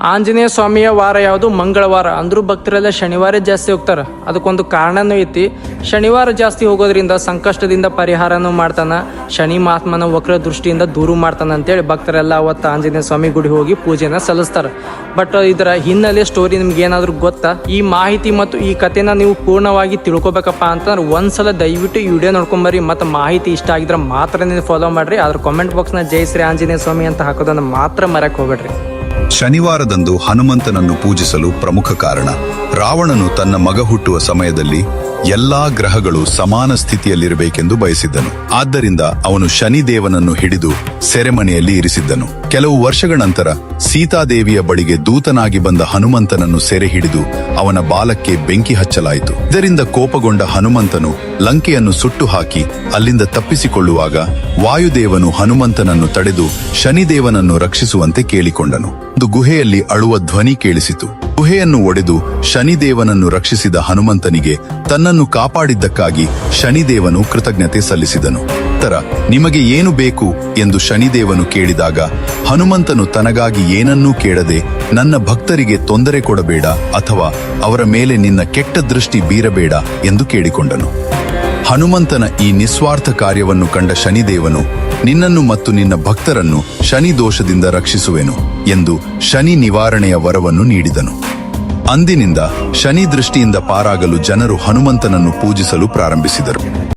ಆಂಜನೇಯ ಸ್ವಾಮಿಯ ವಾರ ಯಾವುದು? ಮಂಗಳವಾರ. ಅಂದರೂ ಭಕ್ತರೆಲ್ಲ ಶನಿವಾರ ಜಾಸ್ತಿ ಹೋಗ್ತಾರೆ. ಅದಕ್ಕೊಂದು ಕಾರಣನೂ ಐತಿ. ಶನಿವಾರ ಜಾಸ್ತಿ ಹೋಗೋದ್ರಿಂದ ಸಂಕಷ್ಟದಿಂದ ಪರಿಹಾರನೂ ಮಾಡ್ತಾನೆ, ಶನಿ ಮಹಾತ್ಮನ ವಕ್ರ ದೃಷ್ಟಿಯಿಂದ ದೂರ ಮಾಡ್ತಾನೆ ಅಂತೇಳಿ ಭಕ್ತರೆಲ್ಲ ಅವತ್ತು ಆಂಜನೇಯ ಸ್ವಾಮಿ ಗುಡಿ ಹೋಗಿ ಪೂಜೆನ ಸಲ್ಲಿಸ್ತಾರೆ. ಬಟ್ ಇದರ ಹಿನ್ನೆಲೆ ಸ್ಟೋರಿ ನಿಮ್ಗೆ ಏನಾದರೂ ಗೊತ್ತಾ? ಈ ಮಾಹಿತಿ ಮತ್ತು ಈ ಕಥೆನ ನೀವು ಪೂರ್ಣವಾಗಿ ತಿಳ್ಕೊಬೇಕಪ್ಪ ಅಂತಂದ್ರೆ ಒಂದ್ಸಲ ದಯವಿಟ್ಟು ಈ ವಿಡಿಯೋ ನೋಡ್ಕೊಂಬರ್ರಿ. ಮತ್ತು ಮಾಹಿತಿ ಇಷ್ಟ ಆಗಿದ್ರೆ ಮಾತ್ರ ನೀವು ಫಾಲೋ ಮಾಡ್ರಿ. ಅದ್ರ ಕಾಮೆಂಟ್ ಬಾಕ್ಸ್ನ ಜೈ ಶ್ರೀ ಆಂಜನೇಯ ಸ್ವಾಮಿ ಅಂತ ಹಾಕೋದನ್ನು ಮಾತ್ರ ಮರಕ್ಕೆ ಹೋಗ್ಬೇಡ್ರಿ. ಶನಿವಾರದಂದು ಹನುಮಂತನನ್ನು ಪೂಜಿಸಲು ಪ್ರಮುಖ ಕಾರಣ, ರಾವಣನು ತನ್ನ ಮಗ ಹುಟ್ಟುವ ಸಮಯದಲ್ಲಿ ಎಲ್ಲಾ ಗ್ರಹಗಳು ಸಮಾನ ಸ್ಥಿತಿಯಲ್ಲಿರಬೇಕೆಂದು ಬಯಸಿದ್ದನು. ಆದ್ದರಿಂದ ಅವನು ಶನಿದೇವನನ್ನು ಹಿಡಿದು ಸೆರೆಮನೆಯಲ್ಲಿ ಇರಿಸಿದ್ದನು. ಕೆಲವು ವರ್ಷಗಳ ನಂತರ ಸೀತಾದೇವಿಯ ಬಳಿಗೆ ದೂತನಾಗಿ ಬಂದ ಹನುಮಂತನನ್ನು ಸೆರೆ ಹಿಡಿದು ಅವನ ಬಾಲಕ್ಕೆ ಬೆಂಕಿ ಹಚ್ಚಲಾಯಿತು. ಇದರಿಂದ ಕೋಪಗೊಂಡ ಹನುಮಂತನು ಲಂಕೆಯನ್ನು ಸುಟ್ಟು ಹಾಕಿ ಅಲ್ಲಿಂದ ತಪ್ಪಿಸಿಕೊಳ್ಳುವಾಗ ವಾಯುದೇವನು ಹನುಮಂತನನ್ನು ತಡೆದು ಶನಿದೇವನನ್ನು ರಕ್ಷಿಸುವಂತೆ ಕೇಳಿಕೊಂಡನು. ಒಂದು ಗುಹೆಯಲ್ಲಿ ಅಳುವ ಧ್ವನಿ ಕೇಳಿಸಿತು. ಗುಹೆಯನ್ನು ಒಡೆದು ಶನಿದೇವನನ್ನು ರಕ್ಷಿಸಿದ ಹನುಮಂತನಿಗೆ ತನ್ನನ್ನು ಕಾಪಾಡಿದ್ದಕ್ಕಾಗಿ ಶನಿದೇವನು ಕೃತಜ್ಞತೆ ಸಲ್ಲಿಸಿದನು. ನಂತರ ನಿಮಗೆ ಏನು ಬೇಕು ಎಂದು ಶನಿದೇವನು ಕೇಳಿದಾಗ ಹನುಮಂತನು ತನಗಾಗಿ ಏನನ್ನೂ ಕೇಳದೆ, ನನ್ನ ಭಕ್ತರಿಗೆ ತೊಂದರೆ ಕೊಡಬೇಡ ಅಥವಾ ಅವರ ಮೇಲೆ ನಿನ್ನ ಕೆಟ್ಟ ದೃಷ್ಟಿ ಬೀರಬೇಡ ಎಂದು ಕೇಳಿಕೊಂಡನು. ಹನುಮಂತನ ಈ ನಿಸ್ವಾರ್ಥ ಕಾರ್ಯವನ್ನು ಕಂಡ ಶನಿದೇವನು, ನಿನ್ನನ್ನು ಮತ್ತು ನಿನ್ನ ಭಕ್ತರನ್ನು ಶನಿ ದೋಷದಿಂದ ರಕ್ಷಿಸುವೆನು ಎಂದು ಶನಿ ನಿವಾರಣೆಯ ವರವನ್ನು ನೀಡಿದನು. ಅಂದಿನಿಂದ ಶನಿ ದೃಷ್ಟಿಯಿಂದ ಪಾರಾಗಲು ಜನರು ಹನುಮಂತನನ್ನು ಪೂಜಿಸಲು ಪ್ರಾರಂಭಿಸಿದರು.